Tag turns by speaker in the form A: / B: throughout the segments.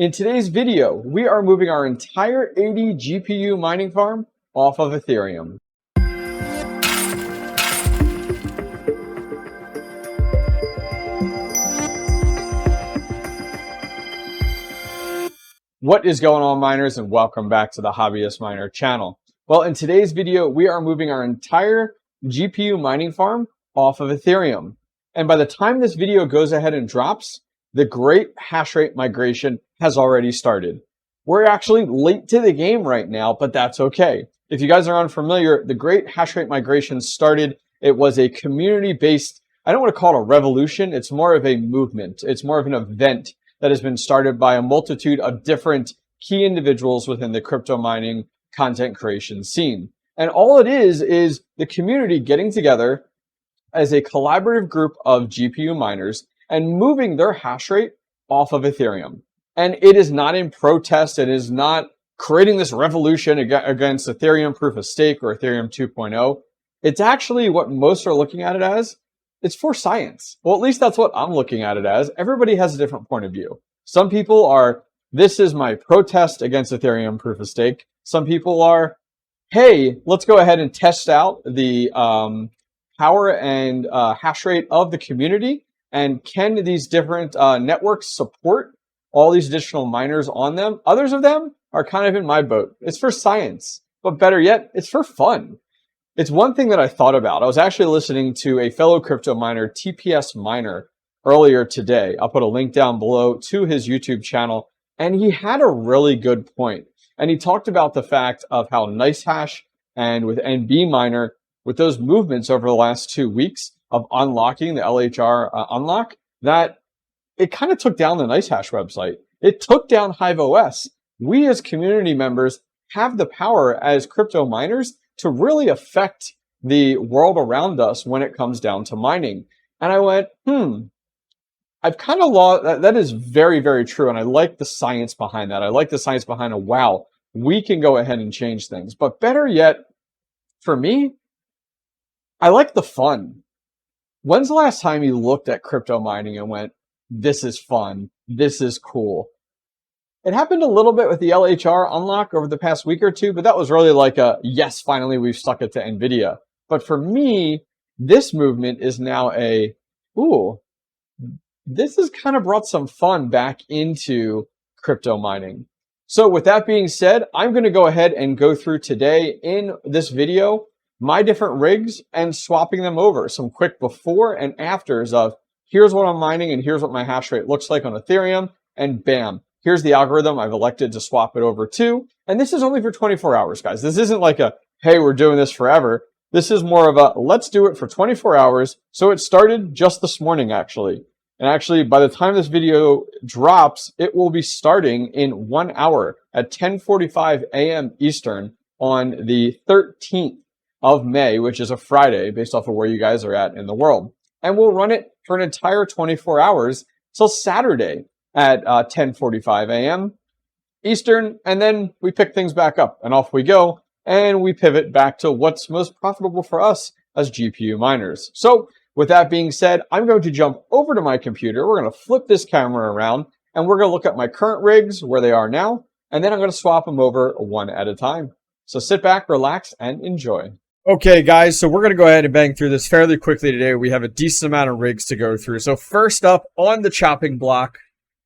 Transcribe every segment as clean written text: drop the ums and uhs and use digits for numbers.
A: In today's video, we are moving our entire 80 GPU mining farm off of Ethereum. What is going on, miners, and welcome back to the Hobbyist Miner channel. Well, in today's video, we are moving our entire GPU mining farm off of Ethereum. And by the time this video goes ahead and drops, the Great Hashrate Migration has already started. We're actually late to the game right now, but that's okay. If you guys are unfamiliar, the Great Hashrate Migration started. It was a community-based, I don't want to call it a revolution. It's more of a movement. It's more of an event that has been started by a multitude of different key individuals within the crypto mining content creation scene. And all it is the community getting together as a collaborative group of GPU miners and moving their hash rate off of Ethereum. And it is not in protest. It is not creating this revolution against Ethereum proof of stake or Ethereum 2.0. It's actually what most are looking at it as. It's for science. Well, at least that's what I'm looking at it as. Everybody has a different point of view. Some people are, this is my protest against Ethereum proof of stake. Some people are, hey, let's go ahead and test out the power and hash rate of the community. And can these different networks support all these additional miners on them? Others of them are kind of in my boat. It's for science, but better yet, it's for fun. It's one thing that I thought about. I was actually listening to a fellow crypto miner, TPS Miner, earlier today. I'll put a link down below to his YouTube channel, and he had a really good point. And he talked about the fact of how NiceHash and with NB Miner, with those movements over the last 2 weeks of unlocking the LHR unlock, that it kind of took down the NiceHash website. It took down 𝐓𝐲𝐻𝐿. We as community members have the power as crypto miners to really affect the world around us when it comes down to mining. And I went, I've kind of lost, that is very, very true. And I like the science behind that. I like the science behind, wow, we can go ahead and change things. But better yet, for me, I like the fun. When's the last time you looked at crypto mining and went, this is fun, this is cool? It happened a little bit with the LHR unlock over the past week or two, but that was really like a, yes, finally we've stuck it to NVIDIA. But for me, this movement is now a, this has kind of brought some fun back into crypto mining. So with that being said, I'm going to go ahead and go through today in this video my different rigs and swapping them over. Some quick before and afters of here's what I'm mining and here's what my hash rate looks like on Ethereum, and bam, here's the algorithm I've elected to swap it over to. And this is only for 24 hours, guys. This isn't like a, hey, we're doing this forever. This is more of a, let's do it for 24 hours. So it started just this morning, actually. And actually, by the time this video drops, it will be starting in 1 hour at 10:45 a.m. Eastern on the 13th of May, which is a Friday, based off of where you guys are at in the world. And we'll run it for an entire 24 hours till Saturday at 10:45 a.m. Eastern. And then we pick things back up and off we go. And we pivot back to what's most profitable for us as GPU miners. So with that being said, I'm going to jump over to my computer. We're going to flip this camera around and we're going to look at my current rigs, where they are now. And then I'm going to swap them over one at a time. So sit back, relax, and enjoy. Okay, guys, so we're going to go ahead and bang through this fairly quickly today. We have a decent amount of rigs to go through. So first up on the chopping block,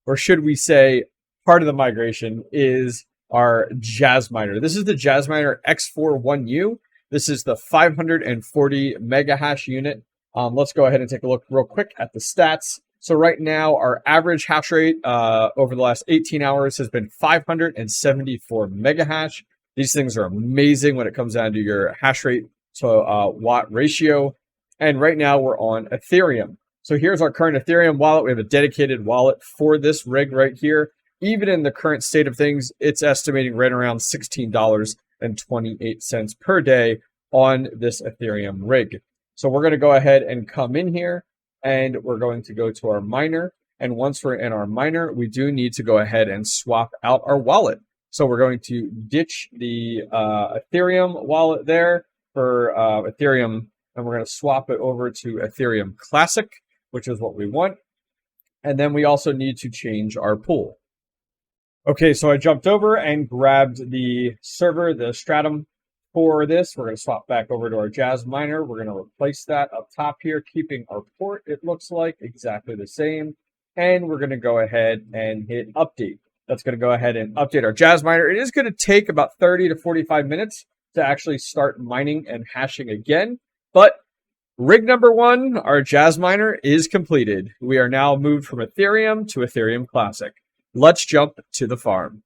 A: or should we say part of the migration, is our Jasminer. This is the Jasminer X41U. This is the 540 mega hash unit. Let's go ahead and take a look real quick at the stats. So right now, our average hash rate over the last 18 hours has been 574 mega hash. These things are amazing when it comes down to your hash rate to watt ratio. And right now we're on Ethereum. So here's our current Ethereum wallet. We have a dedicated wallet for this rig right here. Even in the current state of things, it's estimating right around $16.28 per day on this Ethereum rig. So we're going to go ahead and come in here and we're going to go to our miner. And once we're in our miner, we do need to go ahead and swap out our wallet. So we're going to ditch the Ethereum wallet there for Ethereum, and we're going to swap it over to Ethereum Classic, which is what we want. And then we also need to change our pool. Okay, so I jumped over and grabbed the server, the Stratum for this. We're going to swap back over to our Jasminer. We're going to replace that up top here, keeping our port, it looks like, exactly the same. And we're going to go ahead and hit update. That's going to go ahead and update our Jasminer. It is going to take about 30 to 45 minutes to actually start mining and hashing again. But rig number 1, our Jasminer, is completed. We are now moved from Ethereum to Ethereum Classic. Let's jump to the farm.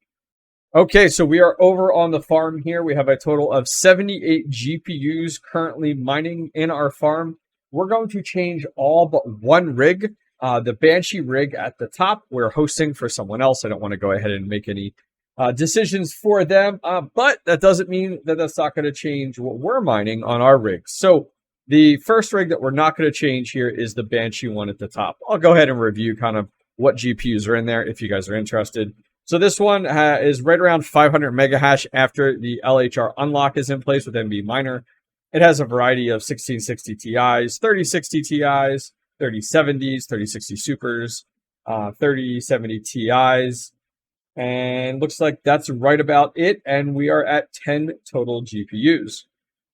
A: Okay, so we are over on the farm here. We have a total of 78 GPUs currently mining in our farm. We're going to change all but one rig. The Banshee rig at the top, we're hosting for someone else. I don't want to go ahead and make any decisions for them, but that doesn't mean that that's not going to change what we're mining on our rigs. So the first rig that we're not going to change here is the Banshee one at the top. I'll go ahead and review kind of what GPUs are in there if you guys are interested. So this one is right around 500 mega hash after the LHR unlock is in place with NB Miner. It has a variety of 1660 Ti's, 3060 Ti's, 3070s, 3060 Supers, 3070 Ti's, and looks like that's right about it. And we are at 10 total GPUs.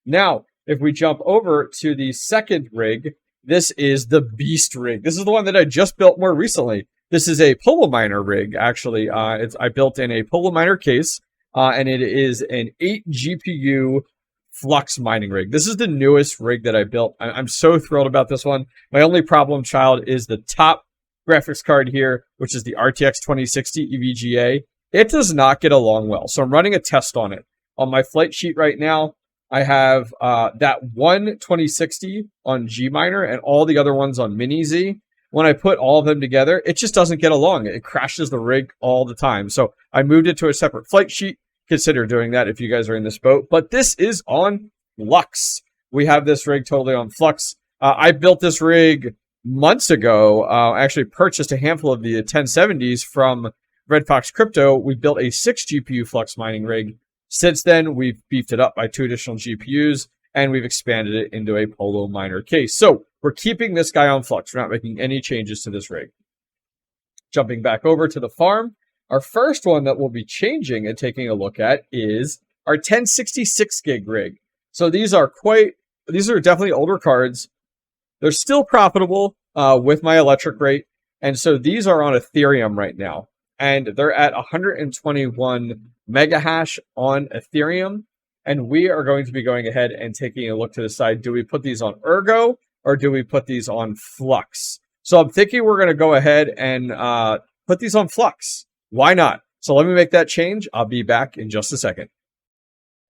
A: Now, if we jump over to the second rig, this is the Beast rig. This is the one that I just built more recently. This is a Polo Miner rig, actually. I built in a Polo Miner case, and it is an 8 GPU Flux mining rig. This is the newest rig that I built. I'm so thrilled about this one. My only problem child is the top graphics card here, which is the RTX 2060 EVGA. It does not get along well, so I'm running a test on it. On my flight sheet right now, I have that one 2060 on Gminer and all the other ones on Mini Z. When I put all of them together, it just doesn't get along. It crashes the rig all the time. So I moved it to a separate flight sheet. Consider doing that if you guys are in this boat. But this is on Flux. We have this rig totally on Flux. I built this rig months ago. I actually purchased a handful of the 1070s from Red Fox Crypto. We built a 6 GPU Flux mining rig. Since then, we've beefed it up by 2 additional GPUs, and we've expanded it into a Polo Miner case. So we're keeping this guy on Flux. We're not making any changes to this rig. Jumping back over to the farm, our first one that we'll be changing and taking a look at is our 1066 gig rig. So these are definitely older cards. They're still profitable with my electric rate. And so these are on Ethereum right now. And they're at 121 mega hash on Ethereum. And we are going to be going ahead and taking a look to the side. Do we put these on Ergo or do we put these on Flux? So I'm thinking we're going to go ahead and put these on Flux. Why not? So let me make that change. I'll be back in just a second.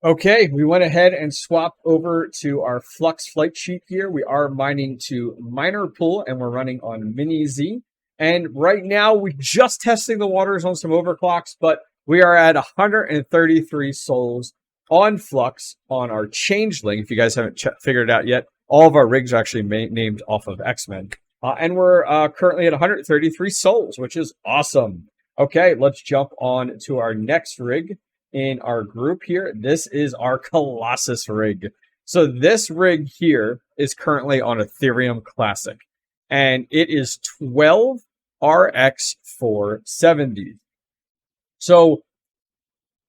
A: Okay, we went ahead and swapped over to our Flux flight sheet here. We are mining to Miner Pool and we're running on Mini Z. And right now we're just testing the waters on some overclocks, but we are at 133 souls on Flux on our changeling. If you guys haven't figured it out yet, all of our rigs are actually named off of X-Men. And we're currently at 133 souls, which is awesome. Okay, let's jump on to our next rig in our group here. This is our Colossus rig. So this rig here is currently on Ethereum Classic, and it is 12 RX 470. So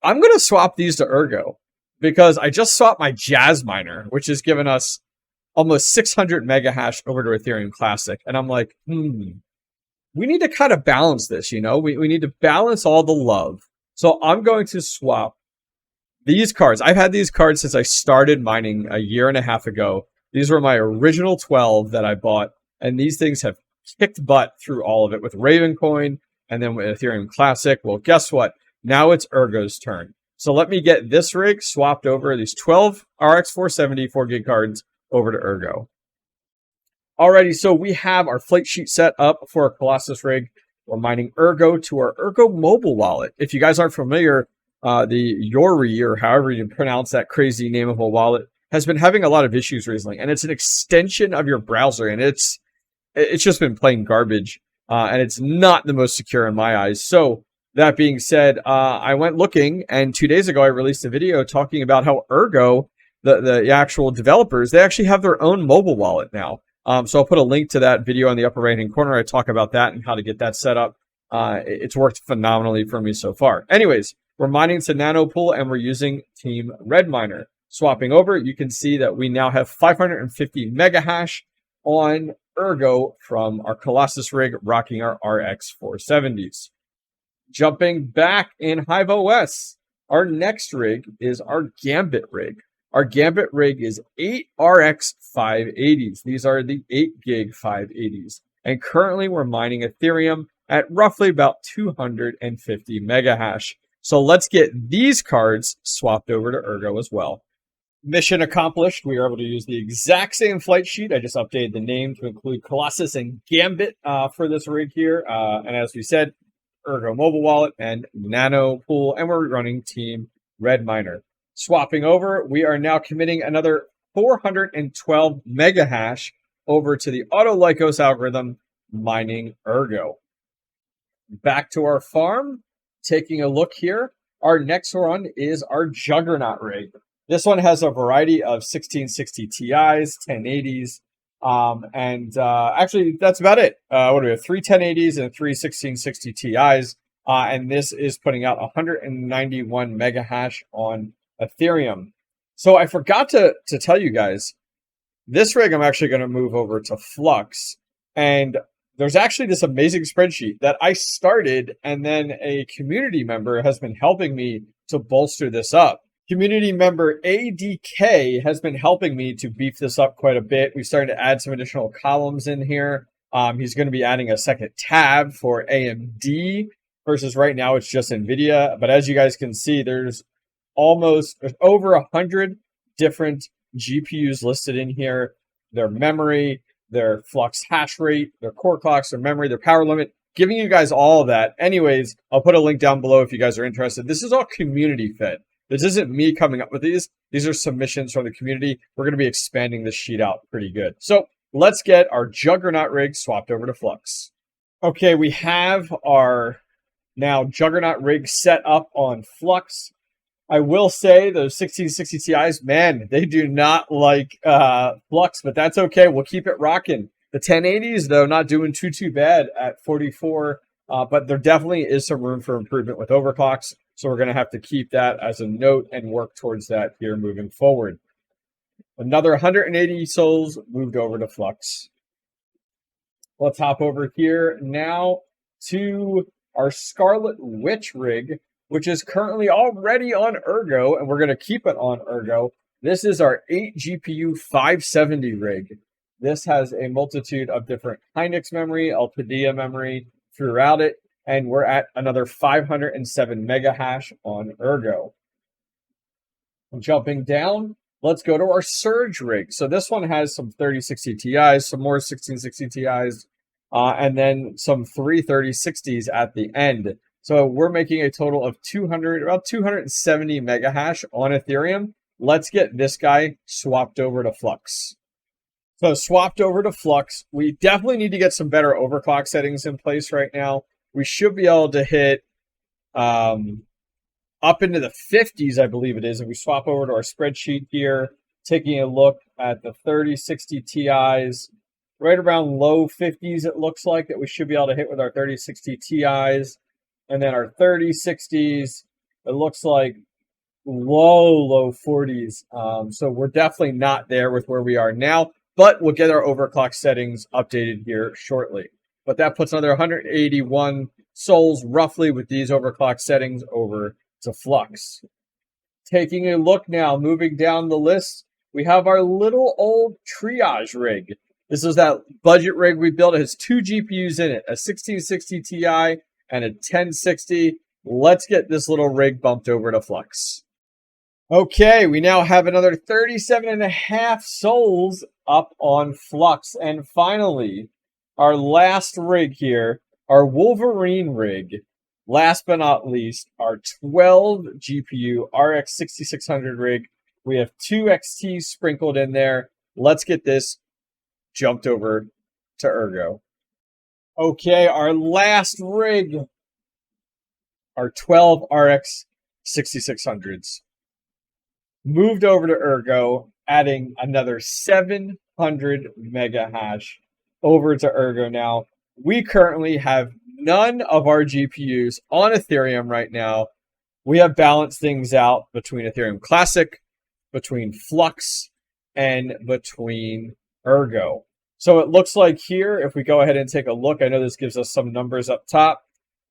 A: I'm going to swap these to Ergo because I just swapped my Jasminer, which has given us almost 600 mega hash over to Ethereum Classic. And I'm like, we need to kind of balance this, you know? We need to balance all the love. So I'm going to swap these cards. I've had these cards since I started mining a year and a half ago. These were my original 12 that I bought. And these things have kicked butt through all of it with Ravencoin and then with Ethereum Classic. Well, guess what? Now it's Ergo's turn. So let me get this rig swapped over, these 12 RX 470 4 gig cards over to Ergo. Alrighty, so we have our flight sheet set up for our Colossus rig. We're mining Ergo to our Ergo mobile wallet. If you guys aren't familiar, the 𝐋𝐢𝐬, or however you pronounce that crazy name of a wallet, has been having a lot of issues recently. And it's an extension of your browser, and it's just been plain garbage. And it's not the most secure in my eyes. So that being said, I went looking, and 2 days ago I released a video talking about how Ergo, the actual developers, they actually have their own mobile wallet now. So I'll put a link to that video on the upper right-hand corner. I talk about that and how to get that set up. It's worked phenomenally for me so far. Anyways, we're mining to Nanopool and we're using Team Red Miner. Swapping over, you can see that we now have 550 mega hash on Ergo from our Colossus rig rocking our RX 470s. Jumping back in Hive OS, our next rig is our Gambit rig. Our Gambit rig is 8 RX 580s. These are the 8 gig 580s. And currently we're mining Ethereum at roughly about 250 mega hash. So let's get these cards swapped over to Ergo as well. Mission accomplished. We were able to use the exact same flight sheet. I just updated the name to include Colossus and Gambit for this rig here. And as we said, Ergo mobile wallet and Nanopool, and we're running Team Red Miner. Swapping over, we are now committing another 412 mega hash over to the ALTCOINS algorithm mining Ergo. Back to our farm, taking a look here. Our next one is our Juggernaut rig. This one has a variety of 1660 Ti's, 1080s, actually that's about it. What do we have? 3 1080s and 3 1660 Ti's, and this is putting out 191 mega hash on Ethereum. So I forgot to tell you guys, this rig I'm actually going to move over to Flux, and there's actually this amazing spreadsheet that I started, and then a community member has been helping me to bolster this up. Community member ADK has been helping me to beef this up quite a bit. We started to add some additional columns in here. He's going to be adding a second tab for AMD versus right now it's just NVIDIA. But as you guys can see, there's over 100 different GPUs listed in here. Their memory, their flux hash rate, their core clocks, their memory, their power limit, giving you guys all of that. Anyways, I'll put a link down below if you guys are interested. This is all community fed. This isn't me coming up with these. These are submissions from the community. We're going to be expanding this sheet out pretty good. So let's get our Juggernaut rig swapped over to Flux. Okay, we have our now Juggernaut rig set up on Flux. I will say those 1660 Ti's, man, they do not like Flux, but that's okay. We'll keep it rocking. The 1080s, though, not doing too bad at 44, but there definitely is some room for improvement with overclocks. So we're going to have to keep that as a note and work towards that here moving forward. Another 180 souls moved over to Flux. Let's hop over here now to our Scarlet Witch rig, which is currently already on Ergo, and we're going to keep it on Ergo. This is our 8 GPU 570 rig. This has a multitude of different Hynix memory, LPDIA memory throughout it. And we're at another 507 mega hash on Ergo. Jumping down, let's go to our Surge rig. So this one has some 3060 Ti's, some more 1660 Ti's, and then some 33060s at the end. So we're making a total of about 270 mega hash on Ethereum. Let's get this guy swapped over to Flux. So swapped over to Flux. We definitely need to get some better overclock settings in place right now. We should be able to hit up into the 50s, I believe it is. If we swap over to our spreadsheet here, taking a look at the 3060 Ti's, right around low 50s, it looks like that we should be able to hit with our 3060 Ti's. And then our 3060s, it looks like low 40s. So we're definitely not there with where we are now, but we'll get our overclock settings updated here shortly. But that puts another 181 souls roughly with these overclock settings over to Flux. Taking a look now, moving down the list, we have our little old triage rig. This is that budget rig we built. It has 2 GPUs in it, a 1660 Ti and a 1060. Let's get this little rig bumped over to Flux. Okay, we now have another 37.5 souls up on Flux. And finally, our last rig here, our Wolverine rig. Last but not least, our 12 GPU RX 6600 rig. We have 2 XTs sprinkled in there. Let's get this jumped over to Ergo. Okay, our last rig, our 12 RX 6600s. Moved over to Ergo, adding another 700 mega hash over to Ergo now. we currently have none of our GPUs on Ethereum right now. We have balanced things out between Ethereum Classic, between Flux, and between Ergo. So it looks like here, if we go ahead and take a look, I know this gives us some numbers up top.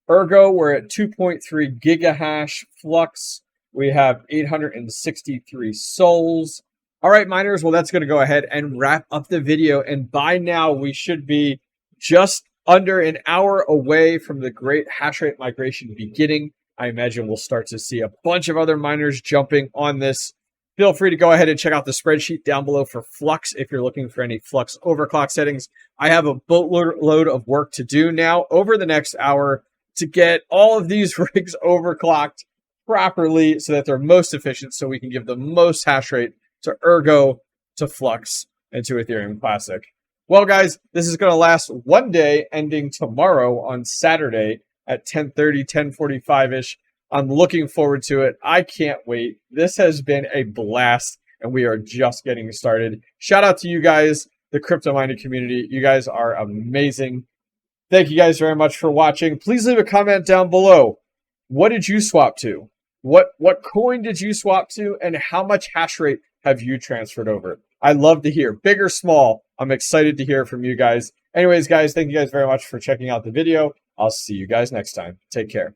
A: Ergo, we're at 2.3 gigahash. Flux, we have 863 souls. All right, miners, well, that's going to go ahead and wrap up the video. And by now, we should be just under an hour away from the Great Hashrate Migration beginning. I imagine we'll start to see a bunch of other miners jumping on this. Feel free to go ahead and check out the spreadsheet down below for Flux if you're looking for any Flux overclock settings. I have a boatload of work to do now over the next hour to get all of these rigs overclocked properly so that they're most efficient, so we can give the most hash rate to Ergo, to Flux, and to Ethereum Classic. Well, guys, this is going to last one day, ending tomorrow on Saturday at 10:30, 10:45-ish. I'm looking forward to it. I can't wait. This has been a blast, and we are just getting started. Shout out to you guys, the Crypto Mining Community. You guys are amazing. Thank you guys very much for watching. Please leave a comment down below. What did you swap to? What coin did you swap to, and how much hash rate have you transferred over? I'd love to hear, big or small. I'm excited to hear from you guys. Anyways, guys, thank you guys very much for checking out the video. I'll see you guys next time. Take care.